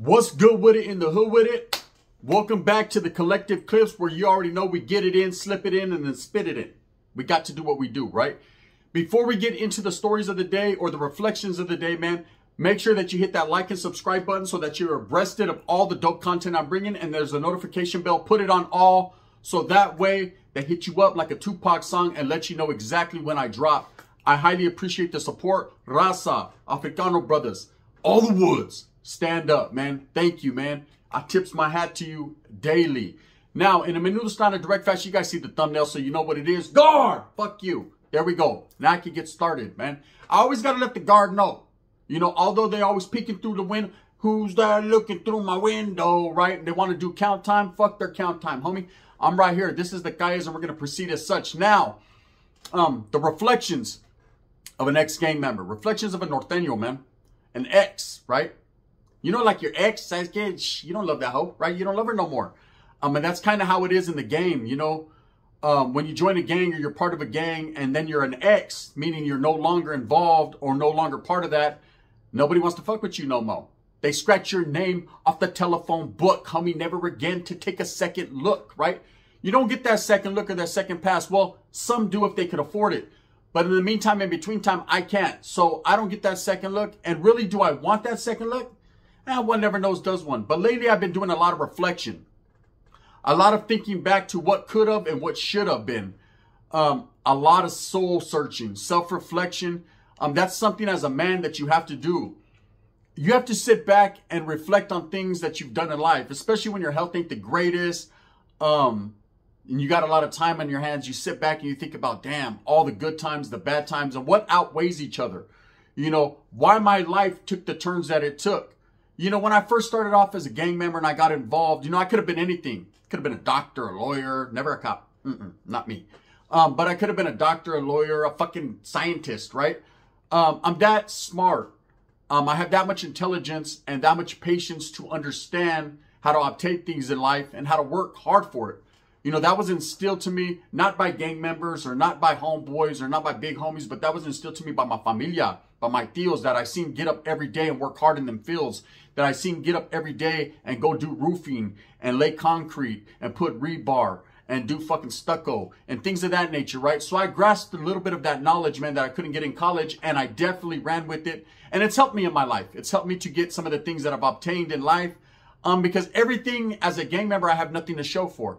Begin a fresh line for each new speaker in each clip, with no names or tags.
What's good with it in the hood with it? Welcome back to the collective clips where you already know we get it in, slip it in, and then spit it in. We got to do what we do, right? Before we get into the stories of the day or the reflections of the day, man, make sure that you hit that like and subscribe button so that you're abreasted of all the dope content I'm bringing. And there's a notification bell. Put it on all so that way they hit you up like a Tupac song and let you know exactly when I drop. I highly appreciate the support. Raza, Africano brothers, all the woods. Stand up, man. Thank you, man. I tips my hat to you daily. Now, in a Menudo style of direct fashion, you guys see the thumbnail, so you know what it is. Guard! Fuck you. There we go. Now I can get started, man. I always got to let the guard know. You know, although they always peeking through the window, who's there looking through my window, right? They want to do count time. Fuck their count time, homie. I'm right here. This is the guys, and we're going to proceed as such. Now, the reflections of an ex-gang member. Reflections of a Norteño, man. An ex, right? You know, like your ex says, kid, you don't love that hoe, right? You don't love her no more. And that's kind of how it is in the game, you know. When you join a gang or you're part of a gang and then you're an ex, meaning you're no longer involved or no longer part of that, nobody wants to fuck with you no more. They scratch your name off the telephone book, homie, never again to take a second look, right? You don't get that second look or that second pass. Well, some do if they could afford it. But in the meantime, in between time, I can't. So I don't get that second look. And really, do I want that second look? One never knows, does one. But lately, I've been doing a lot of reflection. A lot of thinking back to what could have and what should have been. A lot of soul searching, self-reflection. That's something as a man that you have to do. You have to sit back and reflect on things that you've done in life, especially when your health ain't the greatest. And you got a lot of time on your hands. You sit back and you think about, damn, all the good times, the bad times, and what outweighs each other. You know, why my life took the turns that it took. You know, when I first started off as a gang member and I got involved, you know, I could have been anything. Could have been a doctor, a lawyer, never a cop. Not me. But I could have been a doctor, a lawyer, a fucking scientist, right? I'm that smart. I have that much intelligence and that much patience to understand how to obtain things in life and how to work hard for it. You know, that was instilled to me, not by gang members or not by homeboys or not by big homies, but that was instilled to me by my familia, by my tios that I seen get up every day and work hard in them fields, that I seen get up every day and go do roofing and lay concrete and put rebar and do fucking stucco and things of that nature, right? So I grasped a little bit of that knowledge, man, that I couldn't get in college, and I definitely ran with it. And it's helped me in my life. It's helped me to get some of the things that I've obtained in life, because everything as a gang member, I have nothing to show for.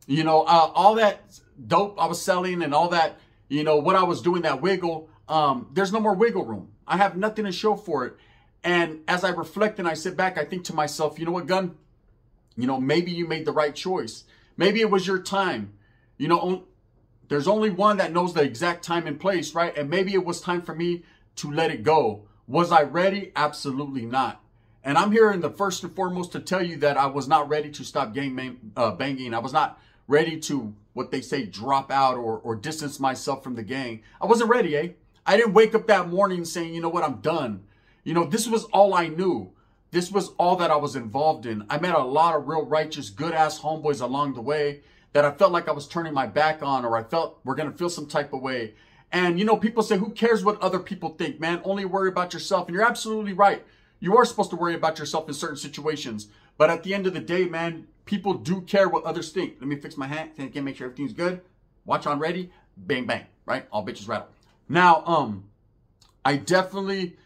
You know, all that dope I was selling and all that, you know, what I was doing, that wiggle, there's no more wiggle room. I have nothing to show for it. And as I reflect and I sit back, I think to myself, you know what, Gun? You know, maybe you made the right choice. Maybe it was your time. You know, there's only one that knows the exact time and place, right? And maybe it was time for me to let it go. Was I ready? Absolutely not. And I'm here in the first and foremost to tell you that I was not ready to stop gang banging. I was not ready to, what they say, drop out or distance myself from the gang. I wasn't ready, eh? I didn't wake up that morning saying, you know what, I'm done. You know, this was all I knew. This was all that I was involved in. I met a lot of real righteous, good-ass homeboys along the way that I felt like I was turning my back on, or I felt we're going to feel some type of way. And, you know, people say, who cares what other people think, man? Only worry about yourself. And you're absolutely right. You are supposed to worry about yourself in certain situations. But at the end of the day, man, people do care what others think. Let me fix my hat. I can make sure everything's good. Watch on ready. Bang, bang. Right? All bitches rattle. Now, I definitely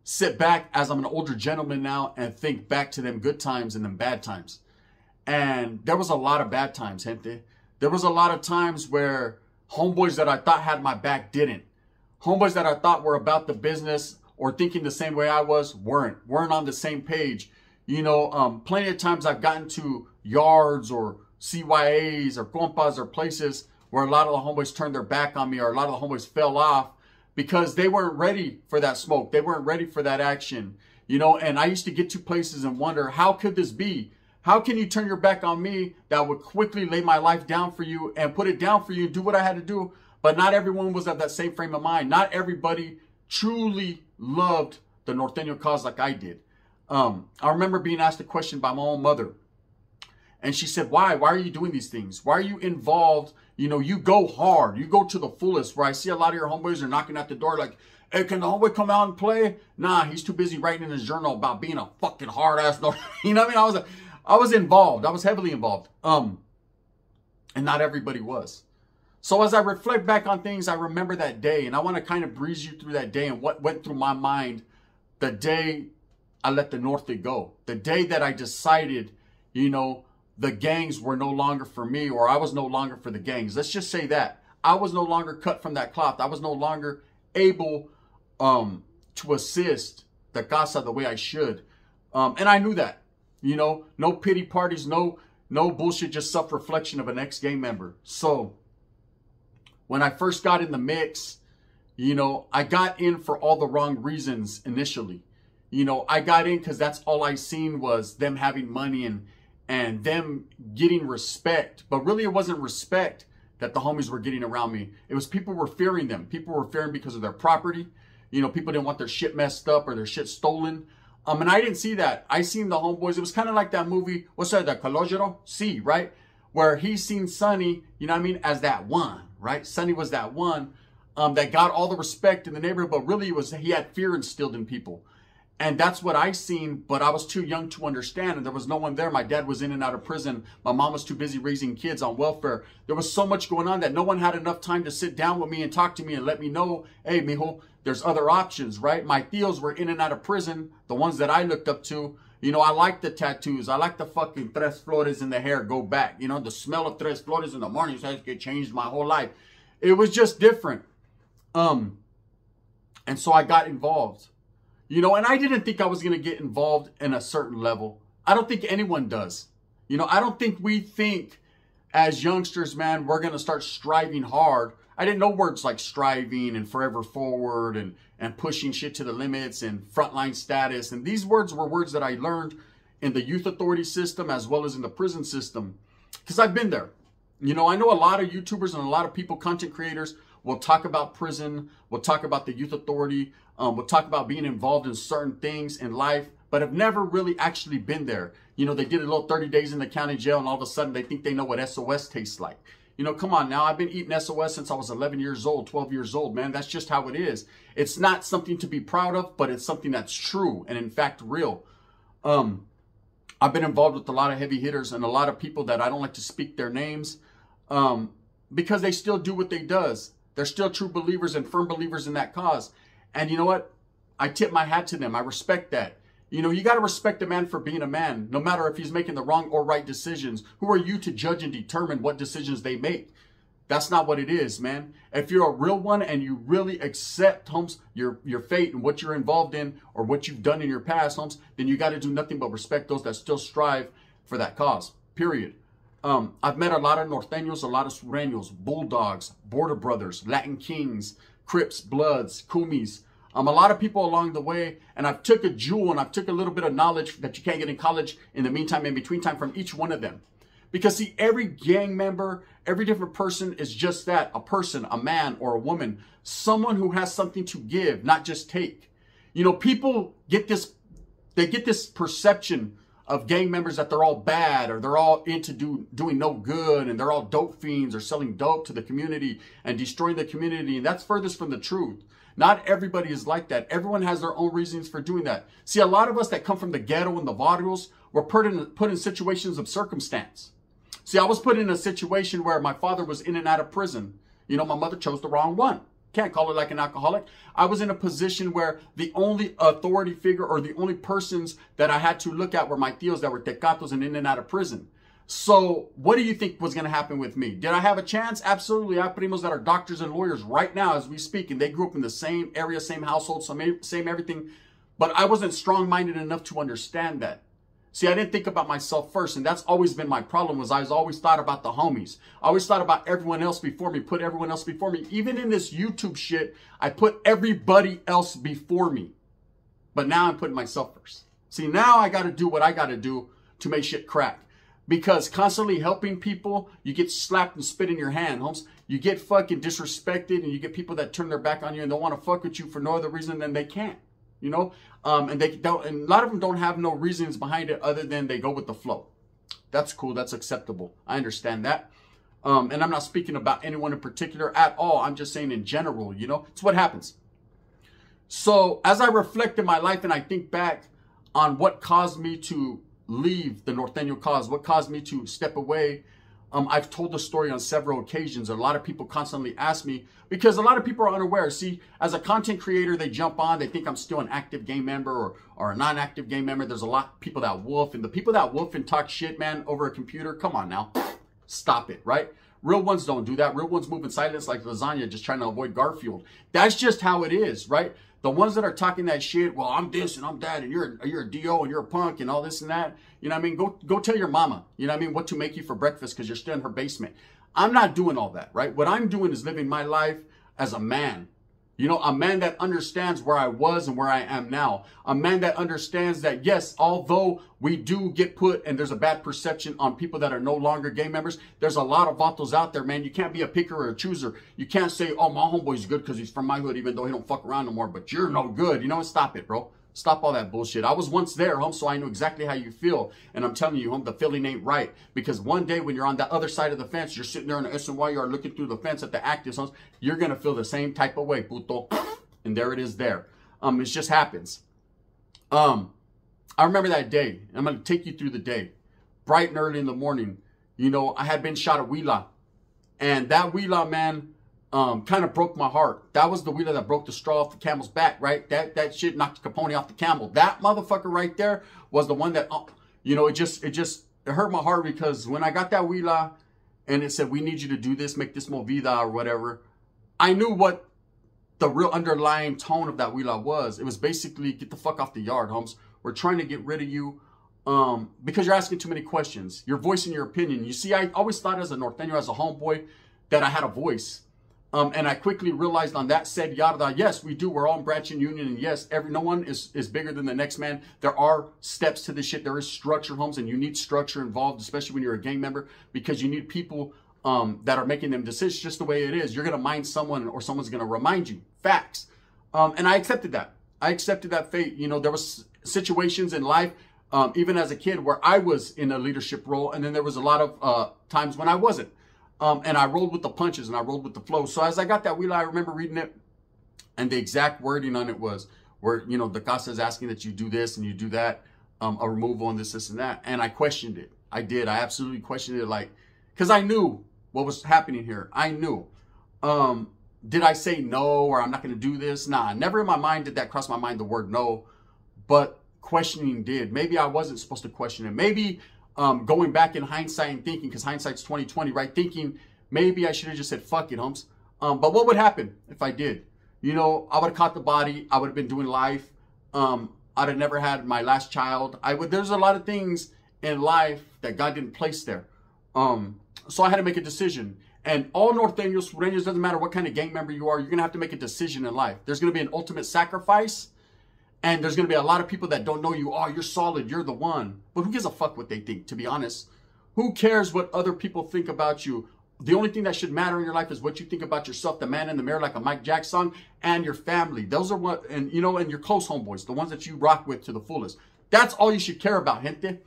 sit back as I'm an older gentleman now and think back to them good times and them bad times. And there was a lot of bad times, gente. There was a lot of times where homeboys that I thought had my back didn't. Homeboys that I thought were about the business or thinking the same way I was weren't on the same page. You know, plenty of times I've gotten to yards or CYAs or compas or places where a lot of the homeboys turned their back on me, or a lot of the homeboys fell off because they weren't ready for that smoke. They weren't ready for that action. You know, and I used to get to places and wonder, how could this be? How can you turn your back on me that would quickly lay my life down for you and put it down for you and do what I had to do? But not everyone was at that same frame of mind. Not everybody truly loved the Norteño cause like I did. I remember being asked a question by my own mother. And she said, why? Why are you doing these things? Why are you involved? You know, you go hard. You go to the fullest. Where I see a lot of your homeboys are knocking at the door like, hey, can the homeboy come out and play? Nah, he's too busy writing in his journal about being a fucking hard-ass. You know what I mean? I was involved. I was heavily involved. And not everybody was. So as I reflect back on things, I remember that day. And I want to kind of breeze you through that day and what went through my mind the day I let the Northie go. The day that I decided, you know, the gangs were no longer for me, or I was no longer for the gangs. Let's just say that. I was no longer cut from that cloth. I was no longer able to assist the casa the way I should. And I knew that. You know, no pity parties, no bullshit, just self-reflection of an ex-gang member. So when I first got in the mix, you know, I got in for all the wrong reasons initially. You know, I got in because that's all I seen was them having money and them getting respect. But really it wasn't respect that the homies were getting around me. It was people were fearing them. People were fearing because of their property. You know, people didn't want their shit messed up or their shit stolen. And I didn't see that. I seen the homeboys. It was kind of like that movie, what's that, the Calogero? See, right? Where he seen Sonny, you know what I mean, as that one, right? Sonny was that one that got all the respect in the neighborhood, but really it was he had fear instilled in people. And that's what I seen, but I was too young to understand, and there was no one there. My dad was in and out of prison. My mom was too busy raising kids on welfare. There was so much going on that no one had enough time to sit down with me and talk to me and let me know, hey, mijo, there's other options, right? My tios were in and out of prison, the ones that I looked up to. You know, I like the tattoos. I like the fucking tres flores in the hair go back. You know, the smell of tres flores in the morning it changed my whole life. It was just different. And so I got involved. You know, and I didn't think I was going to get involved in a certain level. I don't think anyone does. You know, I don't think we think as youngsters, man, we're going to start striving hard. I didn't know words like striving and forever forward and pushing shit to the limits and frontline status. And these words were words that I learned in the youth authority system as well as in the prison system. Because I've been there. You know, I know a lot of YouTubers and a lot of people, content creators, will talk about prison. We'll talk about the youth authority. We'll talk about being involved in certain things in life, but have never really actually been there. You know, they did a little 30 days in the county jail and all of a sudden they think they know what SOS tastes like. You know, come on now. I've been eating SOS since I was 11 years old, 12 years old, man. That's just how it is. It's not something to be proud of, but it's something that's true and in fact real. I've been involved with a lot of heavy hitters and a lot of people that I don't like to speak their names because they still do what they does. They're still true believers and firm believers in that cause. And you know what? I tip my hat to them. I respect that. You know, you got to respect a man for being a man, no matter if he's making the wrong or right decisions. Who are you to judge and determine what decisions they make? That's not what it is, man. If you're a real one and you really accept, Holmes, your fate and what you're involved in or what you've done in your past, Holmes, then you got to do nothing but respect those that still strive for that cause, period. I've met a lot of Norteños, a lot of Sureños, Bulldogs, Border Brothers, Latin Kings, Crips, Bloods, Kumis, a lot of people along the way, and I've took a jewel and I've took a little bit of knowledge that you can't get in college in the meantime, in between time from each one of them. Because see, every gang member, every different person is just that, a person, a man or a woman, someone who has something to give, not just take. You know, people get this, they get this perception of gang members that they're all bad or they're all into doing no good and they're all dope fiends or selling dope to the community and destroying the community. And that's furthest from the truth. Not everybody is like that. Everyone has their own reasons for doing that. See, a lot of us that come from the ghetto and the barrios were put in situations of circumstance. See, I was put in a situation where my father was in and out of prison. You know, my mother chose the wrong one. Can't call it like an alcoholic. I was in a position where the only authority figure or the only persons that I had to look at were my tios that were tecatos and in and out of prison. So what do you think was going to happen with me? Did I have a chance? Absolutely. I have primos that are doctors and lawyers right now as we speak, and they grew up in the same area, same household, same everything. But I wasn't strong-minded enough to understand that. See, I didn't think about myself first, and that's always been my problem, was I always thought about the homies. I always thought about everyone else before me, put everyone else before me. Even in this YouTube shit, I put everybody else before me. But now I'm putting myself first. See, now I got to do what I got to do to make shit crack. Because constantly helping people, you get slapped and spit in your hand, Holmes. You get fucking disrespected, and you get people that turn their back on you and don't want to fuck with you for no other reason than they can't. You know, and they don't, and a lot of them don't have no reasons behind it other than they go with the flow. That's cool. That's acceptable. I understand that. And I'm not speaking about anyone in particular at all. I'm just saying in general, you know, it's what happens. So as I reflect in my life and I think back on what caused me to leave the Norteño cause, what caused me to step away, I've told the story on several occasions. A lot of people constantly ask me because a lot of people are unaware. See, as a content creator, they jump on, they think I'm still an active game member or a non-active game member. There's a lot of people that wolf, and the people that wolf and talk shit, man, over a computer, come on now, stop it, right? Real ones don't do that. Real ones move in silence like lasagna, just trying to avoid Garfield. That's just how it is, right? The ones that are talking that shit, well, I'm this and I'm that, and you're a DO and you're a punk and all this and that. You know what I mean? Go tell your mama, you know what I mean, what to make you for breakfast because you're still in her basement. I'm not doing all that, right? What I'm doing is living my life as a man. You know, a man that understands where I was and where I am now. A man that understands that, yes, although we do get put and there's a bad perception on people that are no longer game members, there's a lot of vatos out there, man. You can't be a picker or a chooser. You can't say, oh, my homeboy's good because he's from my hood, even though he don't fuck around no more, but you're no good. You know what? Stop it, bro. Stop all that bullshit. I was once there, home, so I know exactly how you feel. And I'm telling you, home, the feeling ain't right. Because one day when you're on that other side of the fence, you're sitting there in the SNYR looking through the fence at the active homes, you're going to feel the same type of way, puto. And there it is there. It just happens. I remember that day. I'm going to take you through the day. Bright and early in the morning, you know, I had been shot at Huila. And that Huila, man, kind of broke my heart. That was the Huila that broke the straw off the camel's back, right? That shit knocked the Capone off the camel. That motherfucker right there was the one that, you know, it hurt my heart because when I got that Huila and it said, we need you to do this, make this movida or whatever, I knew what the real underlying tone of that Huila was. It was basically, get the fuck off the yard, Holmes. We're trying to get rid of you because you're asking too many questions. You're voicing your opinion. You see, I always thought as a Norteño, as a homeboy, that I had a voice. And I quickly realized on that said yarda, yes, we do. We're all in branching union. And yes, no one is bigger than the next man. There are steps to this shit. There is structure, Holmes, and you need structure involved, especially when you're a gang member, because you need people that are making them decisions just the way it is. You're going to mind someone or someone's going to remind you. Facts. And I accepted that. I accepted that fate. You know, there was situations in life, even as a kid, where I was in a leadership role. And then there was a lot of times when I wasn't. And I rolled with the punches and I rolled with the flow. So as I got that Huila, I remember reading it. And the exact wording on it was where, you know, the casa is asking that you do this and you do that, a removal and this and that. And I questioned it. I did. I absolutely questioned it, like, because I knew what was happening here. I knew. Did I say no or I'm not going to do this? Nah, never in my mind did that cross my mind, the word no. But questioning did. Maybe I wasn't supposed to question it. Maybe going back in hindsight and thinking, because hindsight's 20/20, right? Thinking maybe I should have just said, fuck it, Holmes. But what would happen if I did? You know, I would have caught the body. I would have been doing life. I'd have never had my last child. There's a lot of things in life that God didn't place there. So I had to make a decision. And all Norteños, Sureños, doesn't matter what kind of gang member you are, you're going to have to make a decision in life. There's going to be an ultimate sacrifice. And there's going to be a lot of people that don't know you. Oh, you're solid. You're the one. But who gives a fuck what they think, to be honest? Who cares what other people think about you? The only thing that should matter in your life is what you think about yourself, the man in the mirror, like a Mike Jack song, and your family. Those are what, and you know, and your close homeboys, the ones that you rock with to the fullest. That's all you should care about, gente.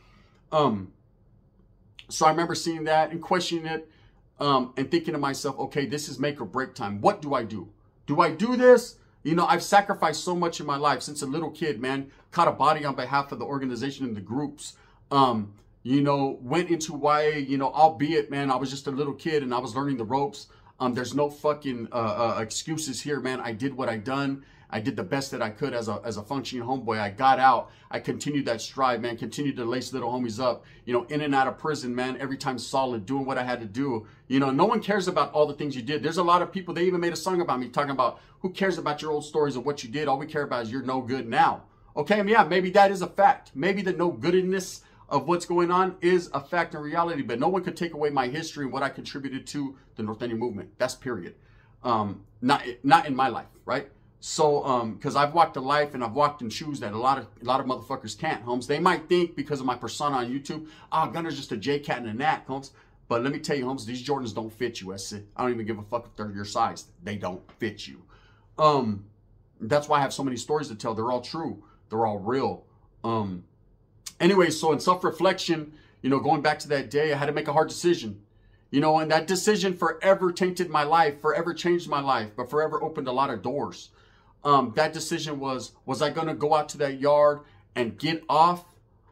So I remember seeing that and questioning it. And thinking to myself, okay, this is make or break time. What do I do? Do I do this? You know, I've sacrificed so much in my life since a little kid, man. Caught a body on behalf of the organization and the groups. You know, went into YA, you know, albeit, man, I was just a little kid and I was learning the ropes. There's no fucking excuses here, man. I did what I done. I did the best that I could as a functioning homeboy. I got out. I continued that stride, man. Continued to lace little homies up. You know, in and out of prison, man. Every time solid, doing what I had to do. You know, no one cares about all the things you did. There's a lot of people, they even made a song about me talking about who cares about your old stories of what you did. All we care about is you're no good now. Okay, yeah, maybe that is a fact. Maybe the no goodness of what's going on is a fact in reality. But no one could take away my history and what I contributed to the Norteño movement. That's period. Not in my life, right? So, because I've walked a life and I've walked in shoes that a lot of motherfuckers can't, Holmes. They might think because of my persona on YouTube, Gunner's just a J-Cat and a knack, Holmes. But let me tell you, Holmes, these Jordans don't fit you, I don't even give a fuck if they're your size. They don't fit you. That's why I have so many stories to tell. They're all true. They're all real. Anyway, so in self-reflection, You know, going back to that day, I had to make a hard decision. You know, and that decision forever tainted my life, forever changed my life, but forever opened a lot of doors. That decision was I going to go out to that yard and get off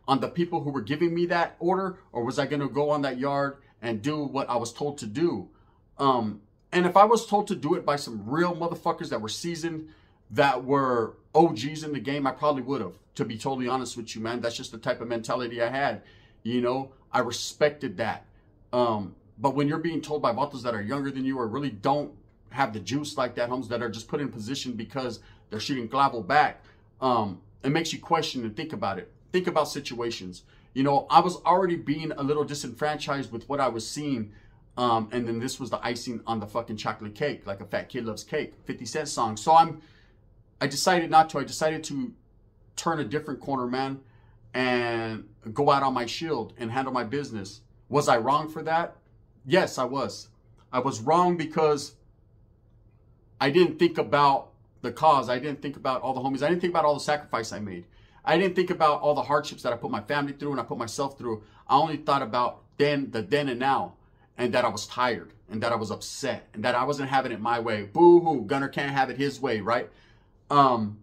on the people who were giving me that order, or was I going to go on that yard and do what I was told to do? And if I was told to do it by some real motherfuckers that were seasoned, that were OGs in the game, I probably would have, to be totally honest with you, man. That's just the type of mentality I had. You know, I respected that. But when you're being told by vatos that are younger than you or really don't have the juice like that, homes, that are just put in position because they're shooting clavo back, it makes you question and think about it. Think about situations. You know, I was already being a little disenfranchised with what I was seeing. And then this was the icing on the fucking chocolate cake, like a fat kid loves cake, 50 Cent song. So I decided not to. I decided to turn a different corner, man, and go out on my shield and handle my business. Was I wrong for that? Yes, I was. I was wrong because I didn't think about the cause. I didn't think about all the homies. I didn't think about all the sacrifice I made. I didn't think about all the hardships that I put my family through and I put myself through. I only thought about the then and now, and that I was tired and that I was upset and that I wasn't having it my way. Boo-hoo, Gunner can't have it his way, right? And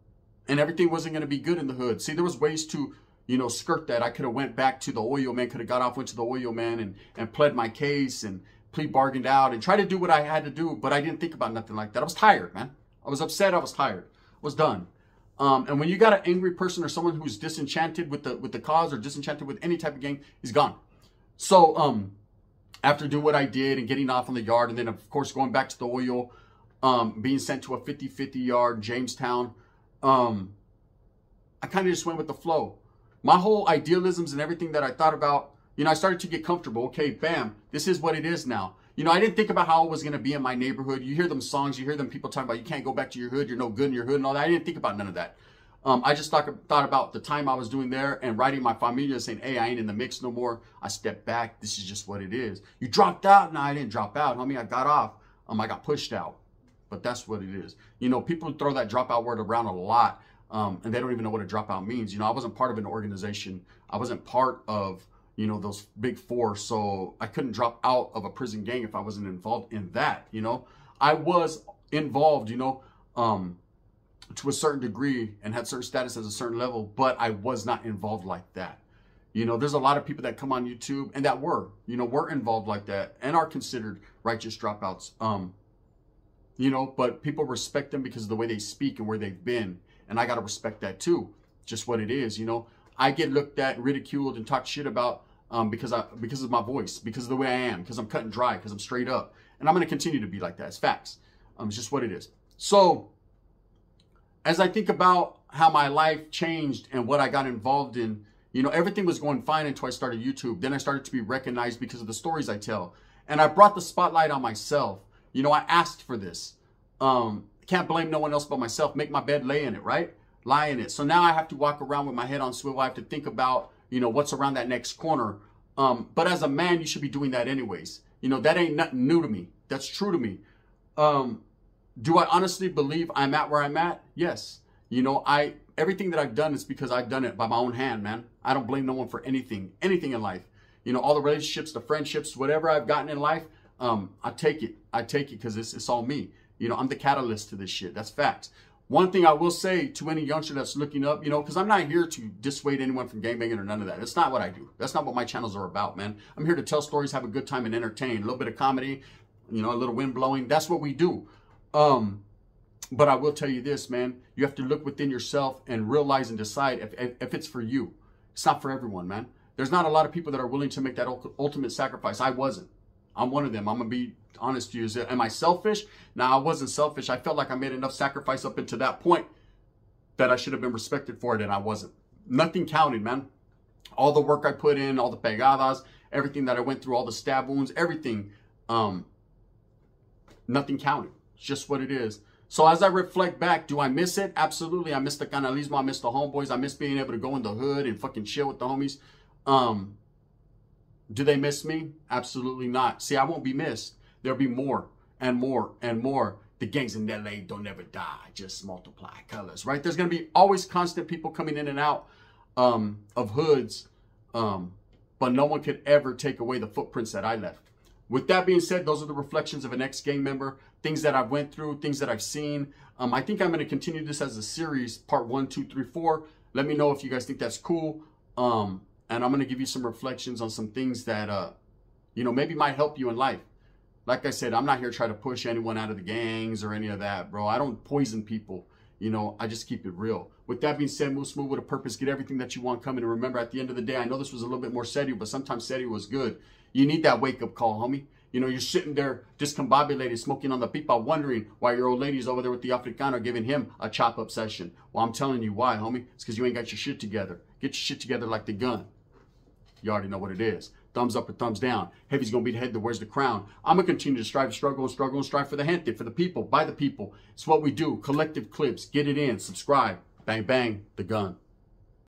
everything wasn't going to be good in the hood. See, there was ways to, you know, skirt that. I could have went back to the oil man, could have got off, went to the oil man and pled my case and plea bargained out and tried to do what I had to do, but I didn't think about nothing like that. I was tired, man. I was upset. I was tired. I was done. And when you got an angry person or someone who's disenchanted with the cause or disenchanted with any type of game, he's gone. So after doing what I did and getting off on the yard, and then of course going back to the oil, being sent to a 50-50 yard, Jamestown, I kind of just went with the flow. My whole idealisms and everything that I thought about, you know, I started to get comfortable. Okay, bam, this is what it is now. You know, I didn't think about how it was going to be in my neighborhood. You hear them songs, you hear them people talking about you can't go back to your hood, you're no good in your hood and all that. I didn't think about none of that. I just thought about the time I was doing there and writing my familia saying, hey, I ain't in the mix no more. I stepped back. This is just what it is. You dropped out? No, I didn't drop out, homie. I got off. I got pushed out. But that's what it is. You know, people throw that dropout word around a lot, and they don't even know what a dropout means. You know, I wasn't part of an organization. I wasn't part of, you know, those big four. So I couldn't drop out of a prison gang if I wasn't involved in that, you know. I was involved, you know, to a certain degree and had certain status at a certain level, but I was not involved like that. You know, there's a lot of people that come on YouTube and that were involved like that and are considered righteous dropouts. You know, but people respect them because of the way they speak and where they've been. And I got to respect that too. Just what it is, you know. I get looked at and ridiculed and talked shit about because of my voice, because of the way I am, because I'm cut and dry, because I'm straight up. And I'm going to continue to be like that. It's facts. It's just what it is. So as I think about how my life changed and what I got involved in, you know, everything was going fine until I started YouTube. Then I started to be recognized because of the stories I tell. And I brought the spotlight on myself. You know, I asked for this. Can't blame no one else but myself. Make my bed, lay in it, right? Lie in it. So now I have to walk around with my head on swivel. I have to think about, you know, what's around that next corner. But as a man, you should be doing that anyways. You know, that ain't nothing new to me. That's true to me. Do I honestly believe I'm at where I'm at? Yes. You know, everything that I've done is because I've done it by my own hand, man. I don't blame no one for anything in life. You know, all the relationships, the friendships, whatever I've gotten in life, I take it because it's all me. You know, I'm the catalyst to this shit. That's facts. One thing I will say to any youngster that's looking up, you know, because I'm not here to dissuade anyone from gangbanging or none of that. That's not what I do. That's not what my channels are about, man. I'm here to tell stories, have a good time, and entertain. A little bit of comedy, you know, a little wind blowing. That's what we do. But I will tell you this, man. You have to look within yourself and realize and decide if it's for you. It's not for everyone, man. There's not a lot of people that are willing to make that ultimate sacrifice. I wasn't. I'm one of them. I'm going to be honest to you. Am I selfish? No, I wasn't selfish. I felt like I made enough sacrifice up until that point that I should have been respected for it, and I wasn't. Nothing counted, man. All the work I put in, all the pegadas, everything that I went through, all the stab wounds, everything, nothing counted. It's just what it is. So as I reflect back, do I miss it? Absolutely. I miss the canalismo. I miss the homeboys. I miss being able to go in the hood and fucking chill with the homies. Do they miss me? Absolutely not. See, I won't be missed. There'll be more and more and more. The gangs in LA don't ever die. Just multiply colors, right? There's going to be always constant people coming in and out of hoods but no one could ever take away the footprints that I left. With that being said, those are the reflections of an ex-gang member, things that I've went through, things that I've seen. I think I'm going to continue this as a series, part 1, 2, 3, 4. Let me know if you guys think that's cool. And I'm going to give you some reflections on some things that, maybe might help you in life. Like I said, I'm not here trying to push anyone out of the gangs or any of that, bro. I don't poison people. I just keep it real. With that being said, move smooth with a purpose. Get everything that you want coming. And remember, at the end of the day, I know this was a little bit more serio, but sometimes serio was good. You need that wake-up call, homie. You're sitting there discombobulated, smoking on the pipa, wondering why your old lady's over there with the Africano giving him a chop-up session. Well, I'm telling you why, homie. It's because you ain't got your shit together. Get your shit together like the gun. You already know what it is. Thumbs up or thumbs down. Heavy's going to be the head that wears the crown. I'm going to continue to strive, struggle, and strive for the gente, for the people, by the people. It's what we do. Collective Clips. Get it in. Subscribe. Bang, bang. The gun.